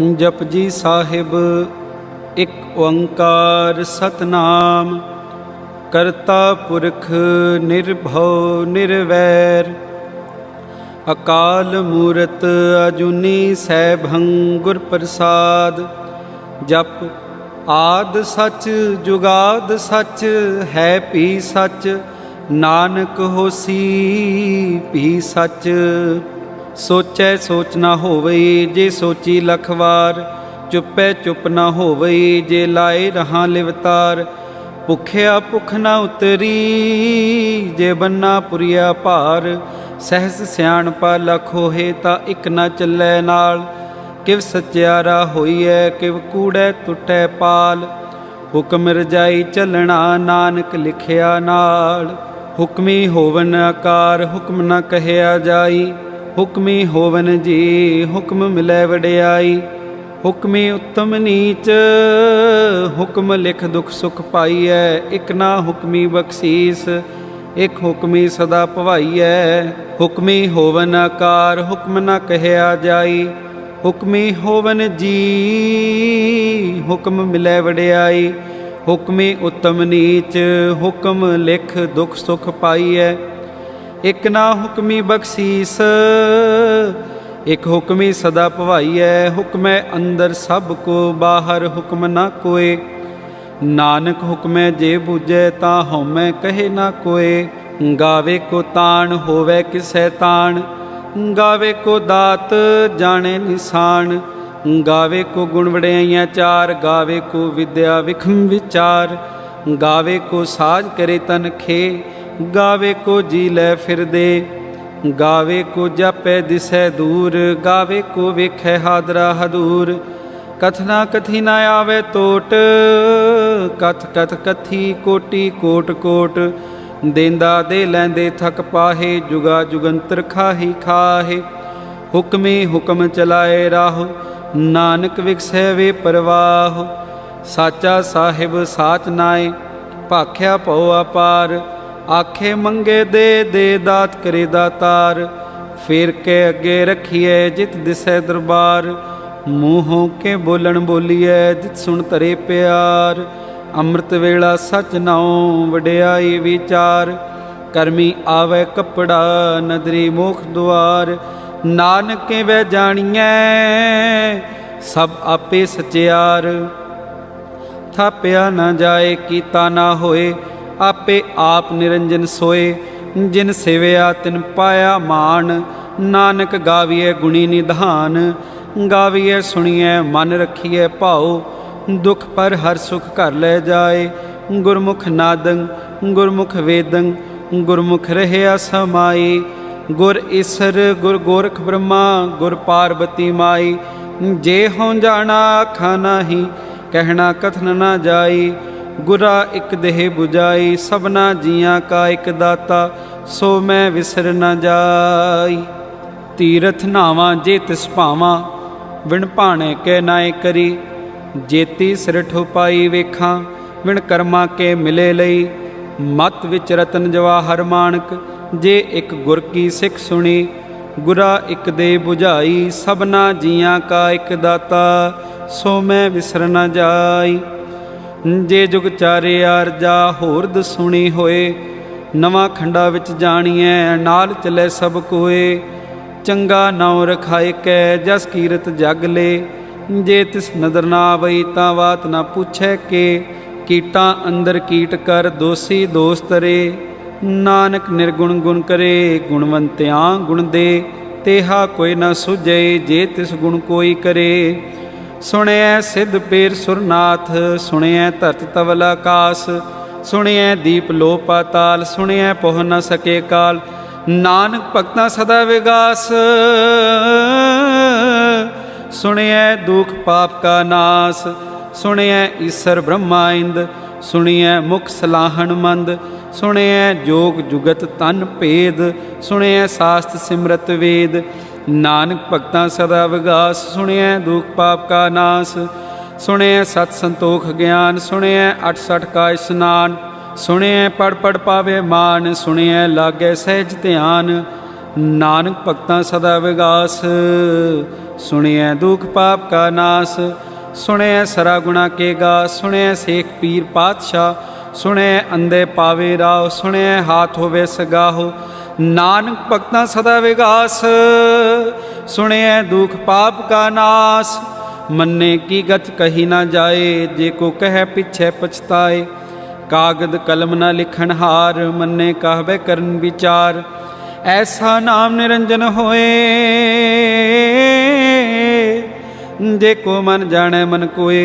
जपजी साहिब एक ओंकार सतनाम। करता पुरख निर्भव निर्वैर। अकाल मूरत अजूनी सैभं गुर प्रसाद। जप आद सच जुगाद सच है पी सच। नानक होसी भी सच। सोचै सोच ना होवई जे सोची लख वार। चुपै चुप ना होवई जे लाए रहां लिवतार। भुखिया भुख ना उतरी जे बन्ना पुरिया भार। सहस सियाणपा लख होए ता इक ना चलै नाल। किव सचियारा होईऐ किव कूड़ै टुटै पाल। हुक्म रजाई चलना नानक लिखिया नाल। हुक्मी होवन आकार हुक्म न कहिया जाई। हुक्मी होवन जी हुक्म मिलै वडियाई। हुक्मी उत्तम नीच हुक्म लिख दुख सुख पाईऐ। इक ना हुक्मी बख्शीस एक हुक्मी सदा भवाईऐ। हुक्मी होवन आकार हुक्म न कहिया जाई। हुक्मी होवन जी हुक्म मिलै वडियाई। हुक्मी उत्तम नीच हुक्म लिख दुख सुख पाईऐ। एक ना हुक्मी बख्शीस एक हुक्मी सदा भवाईऐ। हुक्मै अंदर सब को बाहर हुक्म ना कोय। नानक हुक्मै जे बूझै ता हउमै कहे ना कोय। गावे को ताण होवै किसै ताण। गावे को दात जाने निशान। गावे को गुण वड़ियाइयाँ चार। गावे को विद्या विखम विचार। गावे को साज करे तन खे। गावे को जी लै फिर दे। गावे को जापै दिसै दूर। गावे को वेखै हादरा हदूर। कथना कथी ना आवे टोट। कथ कथ कथी कोटि कोट कोट। देंदा दे लैंदे थक पाहे। जुगा जुगंतर खाही खाहे। हुक्मे हुक्म चलाए राह। नानक विकसै वे परवाह। साचा साहिब साच नाए भाख्या भौ अपार। आखे मंगे दे दात करे दातार। फेर के अगे रखिए जित दिसै दरबार। मूहों के बोलन बोलिए जित सुन तरे प्यार। अमृत वेला सच नाओ वडियाई विचार। करमी आवे कपड़ा नदरी मोख द्वार। नानक के वह जानिए सब आपे सचियार। थापिया ना जाए कीता ना होए। आपे आप निरंजन सोए। जिन सेविया तिन पाया मान। नानक गाविए गुणी निधान। गाविए सुनिए मन रखिए भाओ। दुख पर हर सुख घर ले जाए। गुरमुख नादं गुरमुख वेदं गुरमुख रहया समाई। गुर ईसर गुर गोरख ब्रह्मा गुर पार्वती माई। जे हों जाना आखा नाही कहना कथन ना जाई। गुरा एक देह बुझाई सबना जियां का एक दाता। सो मैं विसर न जाई। तीरथ नावां जे तिस भावां विण भाणे के नाए करी। जेती सिर ठुपाई वेखां विण कर्मा के मिले लई। मत विच रतन जवाहर माणक जे एक गुर की सिख सुनी। गुरा एक दे बुझाई सबना जियां का एक दाता। सो मैं विसर न जाई। जे जुग चारे आरजा होरद सुनी होए। नवां खंडा विच जाणीए नाल चले सब कोए। चंगा नाउँ रखाए कै जस कीरत जग ले। जे तिस नदर ना आवई तां बात ना पूछै के। कीटा अंदर कीट कर दोषी दोष तरे। नानक निर्गुण गुण करे गुणवंत्यां गुण दे। तेहा कोई ना सुझे जे तिस गुण कोई करे। सुनिए सिद्ध पेर सुरनाथ सुनिए धरत तवल आकाश। सुनिए दीप लो पाताल सुनिए पोह न सके काल। नानक भगतां सदा विगास सुनिए दुख पाप का नाश। सुनिए ईसर ब्रह्मा इंद सुनिए मुख सलाहन मंद। सुनिए जोग जुगत तन भेद सुनिए शास्त्र सिमरत वेद। नानक भगतां सदा विगास सुनिए दुख पाप का नाश। सुनिए सत संतोख ज्ञान सुनिए 68 का स्नान। सुनिए पढ़ पढ़ पावे मान सुनिए लागे सहज ध्यान। नानक भगतां सदा विगास सुनिए दुख पाप का नाश। सुनिए सरा गुणा के गा, सुनिए शेख पीर पातशाह। सुनिए अंधे पावे राव, सुनिए हाथ होवे सगाहो। नानक भगतां सदा विगास, सुनिए दुख पाप का नाश। मन्ने की गत कही ना जाए, जे को कह पिछे पछताए। कागद कलम न लिखन हार, मन्ने कहबे करन विचार। ऐसा नाम निरंजन होए, जे को मन जाने मन कोय।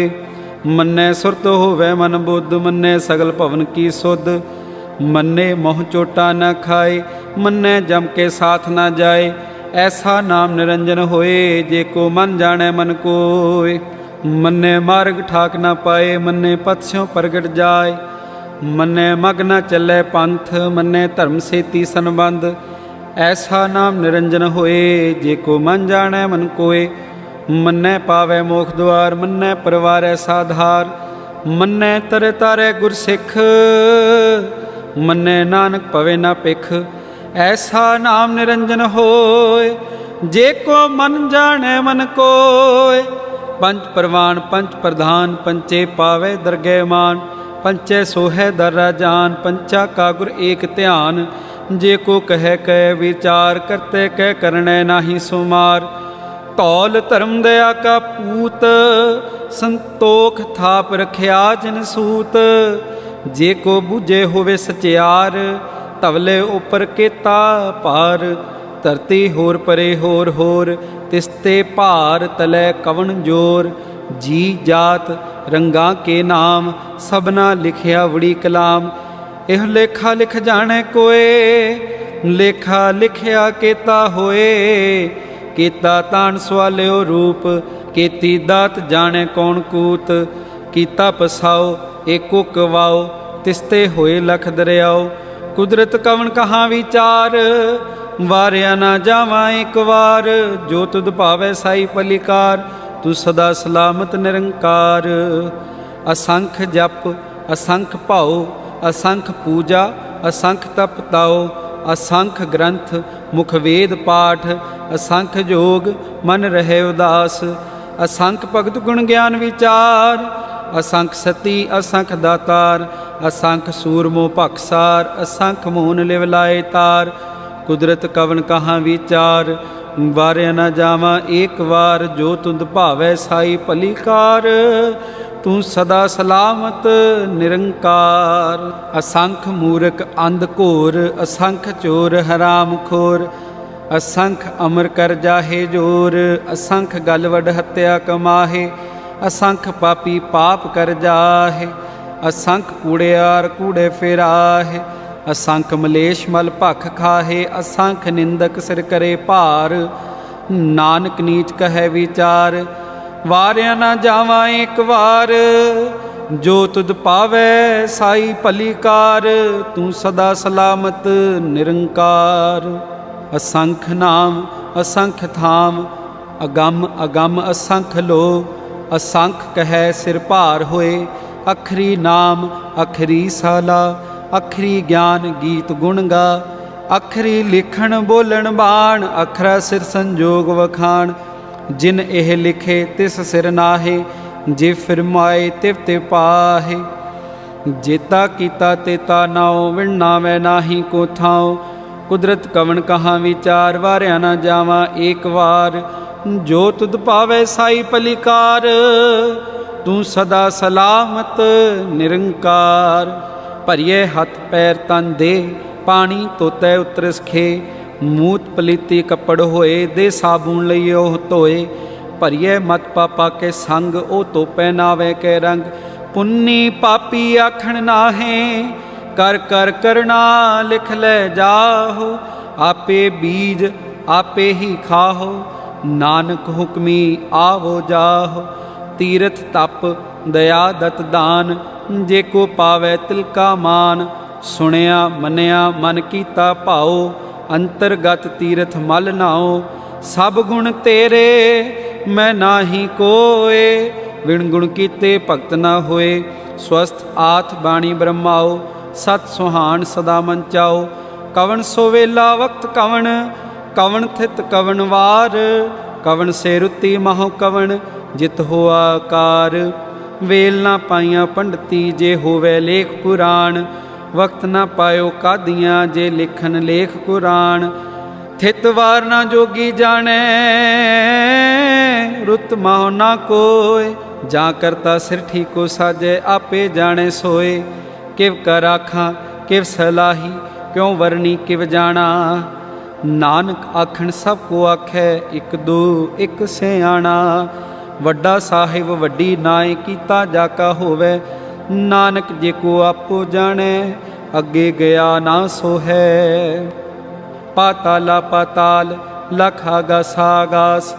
मन्ने सुरत होवे मन बुद्ध, मन्ने सगल भवन की सुध। मन्ने मोह चोटा न खाए, मन्ने जम के साथ न जाए। ऐसा नाम निरंजन होए, जे को मन जाने मन कोय। मन्ने मार्ग ठाक न पाए, मन्ने पथ स्यों प्रगट जाए। मन्ने मग न चले पंथ, मन्ने धर्म सेती संबंध। ऐसा नाम निरंजन होए, जे को मन जाने मन कोय। मन्ने पावे मोख द्वार, मन्ने परवारे साधार। मन्ने तरे तारे गुर सिख, मन्ने नानक पवे ना पिख। ऐसा नाम निरंजन होए, जे को मन जाने मन कोय। पंच परवान पंच प्रधान, पंचे पावे दरगे मान। पंचे सोहे दर्रा जान, पंचा का गुर एक ध्यान। जे को कह कह विचार, करते कह करने नाही सुमार। तौल धर्म दया का पूत, संतोख थाप रखिया जिन सूत। जे को बूझे होवे सचियार, तवले ऊपर केता पार। धरती होर परे होर होर, तिसते भार तले कवन जोर। जी जात रंगा के नाम, सबना लिखिया बड़ी कलाम। एह लेखा लिख जाने कोय, लेखा लिखिया केता होए। केता तान सवालियो रूप, केती दात जाने कौन कूत। कीता पसाओ एको कवाओ, तिसते होए लख दरियाओ। कुदरत कवन कहाँ विचार, वारिया ना जावा एक वार। जो तुद भावे साई पलिकार, तू सदा सलामत निरंकार। असंख जप असंख भाव, असंख पूजा असंख तप ताओ। असंख ग्रंथ मुख वेद पाठ, असंख जोग मन रहे उदास। असंख भगत गुण ज्ञान विचार, असंख सती असंख दातार। असंख सूरमो भखसार, असंख मोहन लिव लाए तार। कुदरत कवन कहाँ विचार, वारे न जावा एक वार। जो तुद भावै साई भलीकार, तू सदा सलामत निरंकार। असंख मूर्ख अंध घोर, असंख चोर हराम खोर। असंख अमर कर जाहे जोर, असंख गल वड हत्या कमाहे। असंख पापी पाप कर जाहे, असंख कूड़ियार कूड़े फिराहे। असंख मलेश मल भख खाहे, असंख निंदक सिर करे भार। नानक नीच कहे विचार, वारिया ना जावा एक वार। जो तुद पावे साई भलीकार, तू सदा सलामत निरंकार। असंख नाम असंख धाम, अगम अगम असंख लो। असंख कहे सिर भार होए, अखरी नाम अखरी साला। अखरी ज्ञान गीत गुण गा, अखरी लिखण बोलण बाण। अखरा सिर संजोग वखाण, जिन एह लिखे तिस सिर नाहे। जे फिरमाए तिव ते पाहे। जेता कीता तेता नाओ, विण नावै नाही को थाओ। कुदरत कवन कहाँ विचार, वारिया ना जावा एक वार। जो तुद पावे साई पलिकार, तू सदा सलामत निरंकार। भरिए हथ पैर तन दे, पानी तोतै उतर सखे। मूत पलीती कपड़ होए, दे साबुन लइयो धोए। भरिए मत पापा के संग, ओ तो पहनावे के रंग। पुन्नी पापी आखण नाहे, कर कर करना लिख ले जाहो। आपे बीज आपे ही खाहो, नानक हुक्मी आवो जाहो। तीरथ तप दया दत दान, जे को पावै तिलका मान। सुनिया मनिया मन कीता भाओ, अंतरगत तीरथ मल नाओ। सब गुण तेरे मैं नाही कोय, विण गुण कीते भगत न होए। स्वस्थ आथ बाणी ब्रह्माओ, सत सुहान सदा मन चाओ। कवन सो वेला वक्त कवन, कवन थित कवन वार। कवन से रुति महो कवन जित होआ कार। वेल ना पाइया पंडिती जे होवे लेख पुराण। वक्त ना पायो कादियाँ जे लिखन लेख कुरान। थित वार ना जोगी जाने रुत माहो ना कोय। जा करता सिर ठीको साजे आपे जाने सोए। किव कर आखा किव सलाही क्यों वरनी किव जाना। नानक आखण सब को आखै इक दो इक सियाणा। वड्डा साहिब वड्डी नाए कीता जाका होवे। नानक जे को आपो जाने अगे गया ना सो है। पाताला पाताल लख आगास आगास।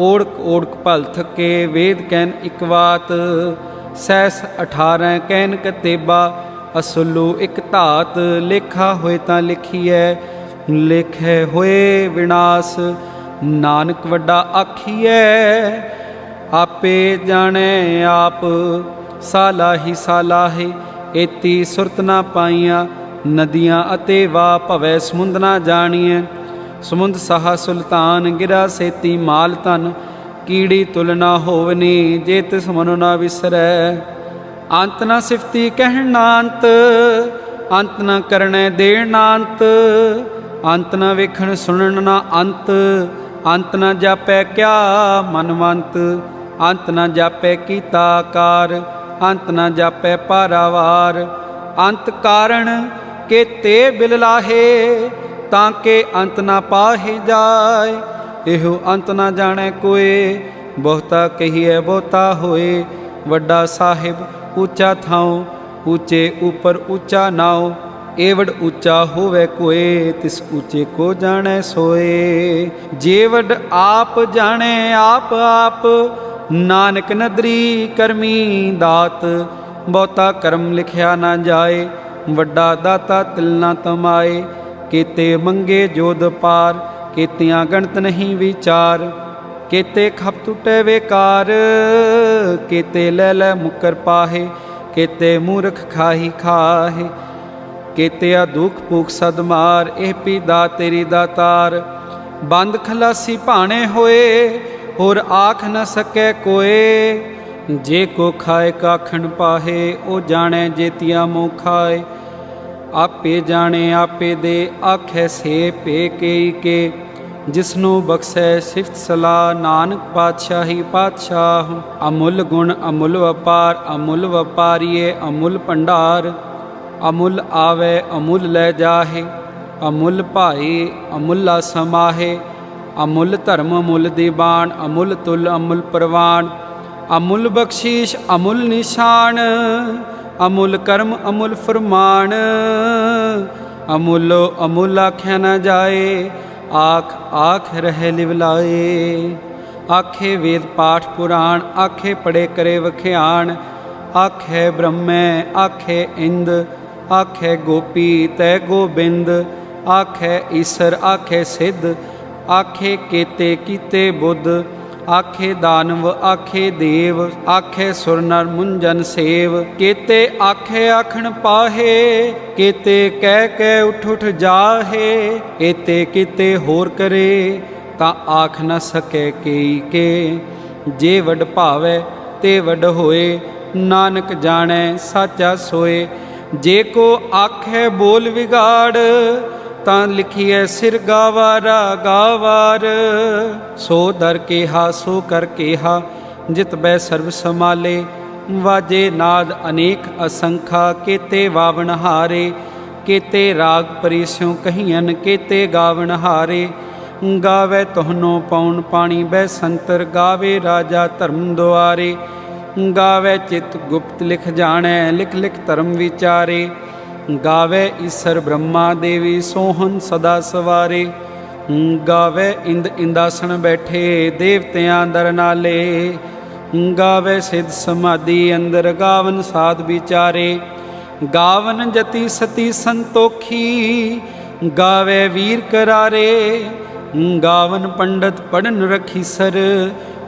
ओढ़क ओढ़क भल थके वेद कैन इकवात। सैस 18 कैन कतेबा असुलू एक धात। लेखा होए तां लिखीए लेखे होए विनाश। नानक वड्डा आखीए आपे जाने आप। सालाही सालाहे एती सुरत ना पाइया। नदियाँ अते वाह भवै समुंद ना जानिए। समुंद सहा सुल्तान गिरा सेती माल धन। कीड़ी तुलना होवनी जे तिस मनो ना विसरै। अंत ना सिफती कहण ना अंत। अंत न करने देण ना अंत। अंत न वेखण सुनन ना अंत। अंत न जापै क्या मनवंत। अंत न जापै कीता कार। अंत न जापै पारावार। अंत कारण के ते बिल लाहे ताके अंत न पाहे जाए। एहो अंत न जाने कोय बहुता कहिए बहुता होए। वड्डा साहिब ऊंचा थाओ ऊंचे ऊपर ऊंचा नाओ। एवड ऊंचा होवे कोय तिस ऊंचे को जाने सोए। जेवड आप जाने आप आप नानक नदरी करमी दात। बहुता कर्म लिखिया ना जाए वड्डा दाता तिल ना तमाए। केते मंगे जोध पार केतियां गणत नहीं विचार। केते खप टुटे बेकार केते ले ले मुकर पाहे। केते मूर्ख खाही खाहे केतिया दुख भूख सदमार। एह पीदा तेरी दातार। बंद खलासी भाने होए होर आख न सकै कोय। जे को खाए काखण पाहे ओ जाने जेतिया मोह खाए। आपे जाने आपे दे आखै से पे केई के। जिसनों बख्शै सिफत सलाह नानक पातशाही पातशाह। अमुल गुण अमुल वपार अमुल वपारीए अमुल भंडार। अमुल आवे अमुल लै जाहे अमुल भाई अमुला समाहे। अमुल धर्म अमुल दीवान अमुल तुल अमुल परवान। अमुल बख्शीश अमुल निशान अमुल कर्म अमुल फरमान। अमुलो अमुल आख्या न जाए आख आख रह लिवलाए। आखे वेद पाठ पुराण आखे पढ़े करे वख्याण। आखे ब्रह्मै आखे इंद आखे गोपी तै गोबिंद। आखे ईसर आखे सिद्ध आखे केते कीते बुद्ध। आखे दानव आखे देव आखे सुर नर मुंजन सेव। केते आखे आखण पाहे केते कह कह उठ उठ जाहे। एते किते होर करे ता आख न सके केई के। जे वड भावे ते वड होए नानक जाने साचा सोए। जे को आखे बोल विगाड़ तां लिखिए सिर गावारा गावार। सो दर केहा सो कर केहा जित बै सर्व समाले। वाजे नाद अनेक असंखा केते वावन हारे। केते राग परिस्यों कहियन केते गावन हारे। गावे तोहनो पौन पानी बै संतर। गावे राजा धर्म द्वारे। गावे चित गुप्त लिख जाने लिख लिख धर्म विचारे। गावे ईसर ब्रह्मा देवी सोहन सदा सवारे। गावे इंद इंदासन बैठे देवतियां दर नाले। गावे सिद्ध समाधि अंदर गावन साध विचारे। गावन जति सती संतोखी गावे वीर करारे। गावन पंडित पढ़न रखी सर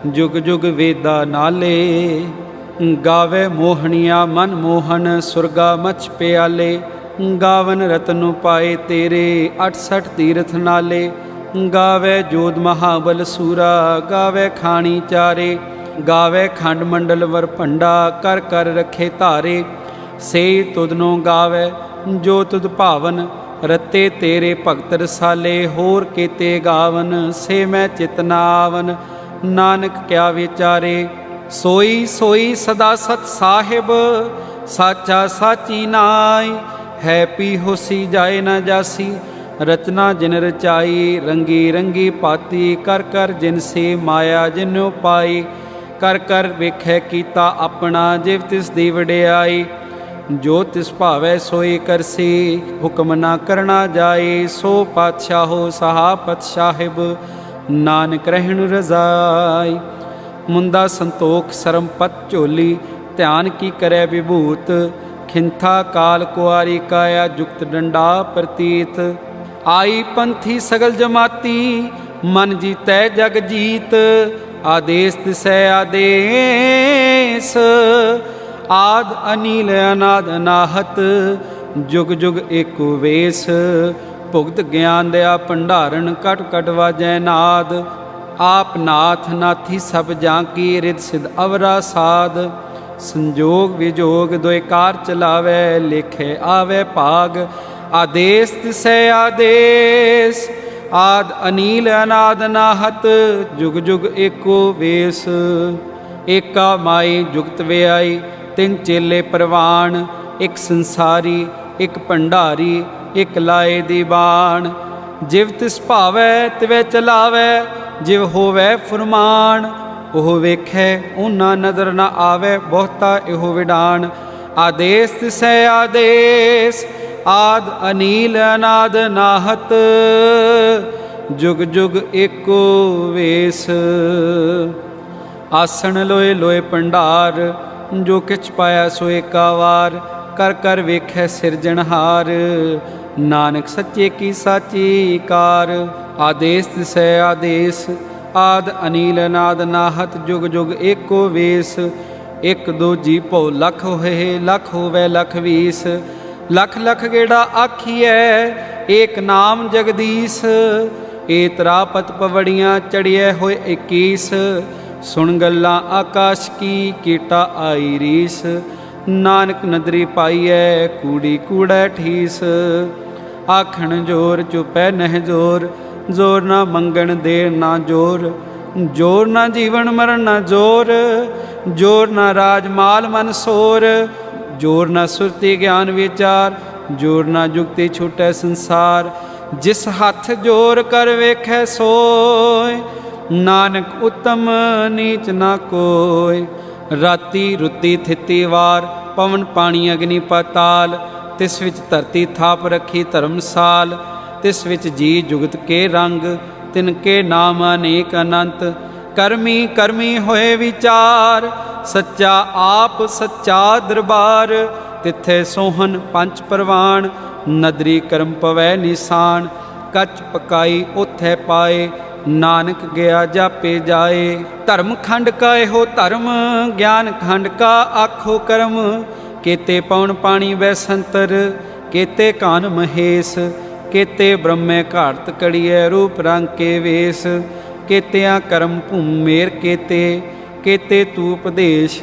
जुग जुग वेदा नाले। गावे मोहनिया मन मोहन सुरगा मछ प्याले। गावन रतन पाए तेरे 68 तीरथ नाले। गावे जोध महाबल सूरा, गावे खाणी चारे, गावे खंड मंडल वर भंडा, कर कर रखे धारे। से तुदनो गावे जो तुद भावन, रते तेरे भगत रसाले, होर केते गावन, से मैं चित न आवन, नानक क्या विचारे। सोई सोई सदा सत साहिब, साचा साची नाई, है पी होसी जाए न जासी, रचना जिन रचाई, रंगी रंगी पाती, कर कर जिन से माया जिन्नो पाई, कर कर वेखै कीता अपना, जिव तिस दी वडियाई। जो तिस भावै सोई करसी, हुक्म ना करना जाए, सो पातशाहो सहापत साहिब, नानक रहन रजाई। मुंदा संतोख सरमपत झोली, ध्यान की करे विभूत, खिंथा काल कुआरी काया, जुक्त डंडा प्रतीत। आई पंथी सगल जमाती, मन जीतै जग जीत, आदेश तिसै आदेश, आद अनील अनाद अनाहत, जुग जुग एको वेश। भुगत ज्ञान दया भंडारण, कट कट वाजै नाद, आप नाथ नाथी सब जाकी, रिद सिद्ध अवरा साध। संजोग विजोग दोए कार चलावै, लेखे आवे भाग, आदेश तिसै आदेश, आद अनील अनाद अनाहत, जुग जुग एको वेश। एका माई जुगत व्याई, तिन चेले परवान, एक संसारी एक भंडारी, एक लाए दीवान। जिव तिस भावै तिवै चलावै, जिव होवै फुरमान, ओह वेखै ऊना नज़र न आवै, बहुता इहो विडान। आदेश तिसै आदेश, आद अनील अनाद नाहत, जुग जुग एको वेश। आसन लोए लोए भंडार, जो किछ पाया सो एका वार, कर कर वेखै सिरजनहार, नानक सच्चे की साची कार। आदेश तिसै आदेश, आद अनील अनाद नाहत, जुग जुग एको वेश। एक दो जी भौ लख होए, लख होवै लख बीस, लख लख गेड़ा आखिए, एक नाम जगदीश। एतरा पत पवड़ियाँ चढ़िए होए 21, सुन गल्लां आकाश की, कीटा आई रीस। नानक नदरी पाईए, कूड़ी कूड़ै ठीस। आखण जोर चुपै नह जोर, जोर ना मंगण देर ना जोर, जोर ना जीवन मरण ना जोर, जोर ना राज माल मन सोर, जोर ना सुरती ज्ञान विचार, जोर ना जुगती छूटै संसार। जिस हथ जोर कर वेखै सोय, नानक उत्तम नीच ना कोय। राती रुती थिती वार, पवन पानी अग्नि पाताल, तिस विच धरती थाप रखी धर्मसाल। तिस विच जी जुगत के रंग, तिनके नाम अनेक अनंत। करमी करमी होए विचार, सच्चा आप सच्चा दरबार। तिथे सोहन पंच परवान, नदरी करम पवै निशान। कच पकाई ओथै पाए, नानक गया जापे जाए। धर्म खंड का एहो धर्म, ज्ञान खंड का आखो कर्म। केते पवन पानी बैसंतर, केते कान महेश। केते ब्रह्मे घाड़त कड़िए, रूप रंग के वेश। केतिया कर्म भूमेर केते, केते तू उपदेश।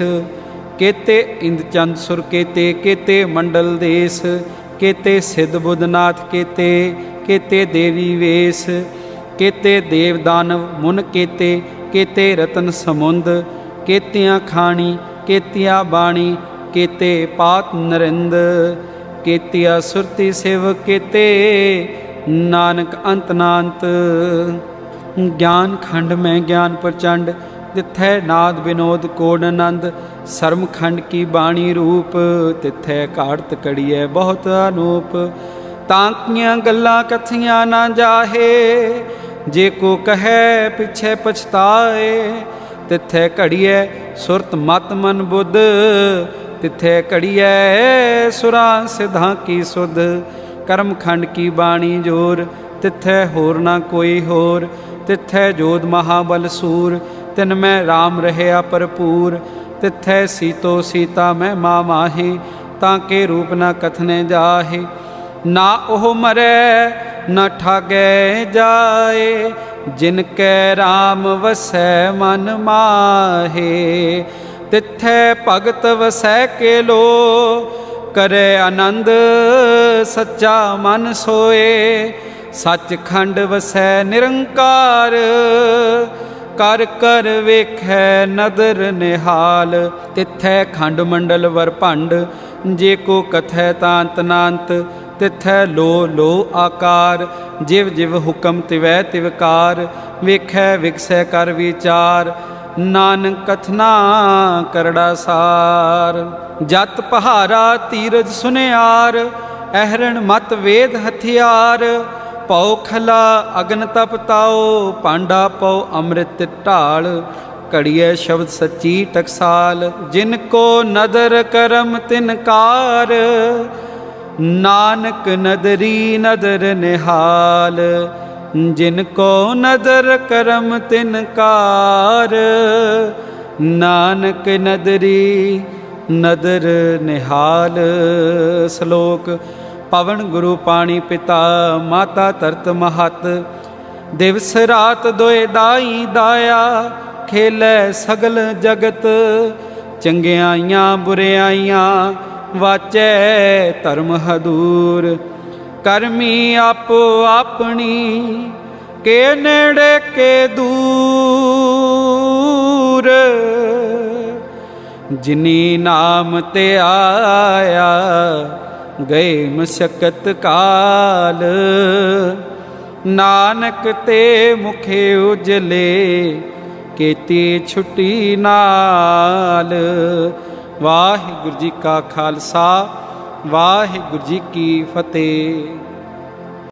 केते इंद चंद सुर केते, केते मंडल देश। केते सिद्ध बुद्धनाथ केते, केते देवी वेश। केते देव दानव मुन केते, केते रतन समुंद। केतियाँ खाणी केतिया बाणी, केते पात नरिंद। केतिया सुरती सेव केते, नानक अंत नांत। ज्ञान खंड में ज्ञान प्रचंड, तिथै नाद विनोद कोड आनंद। सरम खंड की बाणी रूप, तिथै घाड़त कड़िए बहुत अनूप। तांकियाँ गल्लां कथियाँ ना जाहे, जे को कहे पिछे पछताए। तिथे घड़िए सुरत मत मन बुद्ध, तिथे घड़िए सुरां सिद्धां की सुध। कर्म खंड की बाणी जोर, तिथे होर ना कोई होर। तिथे जोध महाबल सूर, तिन में राम रहया भरपूर। तिथे सीतो सीता में माँ माहे, ताके रूप ना कथने जाहे। ना ओह मरै न ठागै जाए, जिनकै राम वसै मन माहे। तिथै भगत वसै के लो, करे आनंद सच्चा मन सोए। सचखंड वसै निरंकार, कर कर वेखै नदर निहाल। तिथै खंड मंडल वर भंड, जे को कथै तांत नांत। तिथै लो लो आकार, जिव जिव हुकम तिवै तिवकार। वेखै विकसै कर विचार, नानक कथना करड़ा सार। जत पहारा तीरज सुनियार, अहरण मत वेद हथियार। पौ खला अगन तप ताओ, पांडा पौ अमृत ढाल। कड़िए शब्द सच्ची टकसाल, जिनको नदर करम तिनकार। नानक नदरी नदर निहाल, जिनको नदर करम तिनकार। नानक नदरी नदर निहाल। श्लोक। पवन गुरु पाणी पिता, माता तरत महत। दिवस रात दोए दाई दाया, खेलै सगल जगत। चंगियाइयां बुरियाइयां, वाचै धर्म हदूर। करमी आपो अपनी, के नेड़े के दूर। जिनी नाम ते आया, गए मशक्कत काल। नानक ते मुखे उजले, केती छुट्टी नाल। वाहिगुरु जी का खालसा, वाहिगुरु जी की फतेह।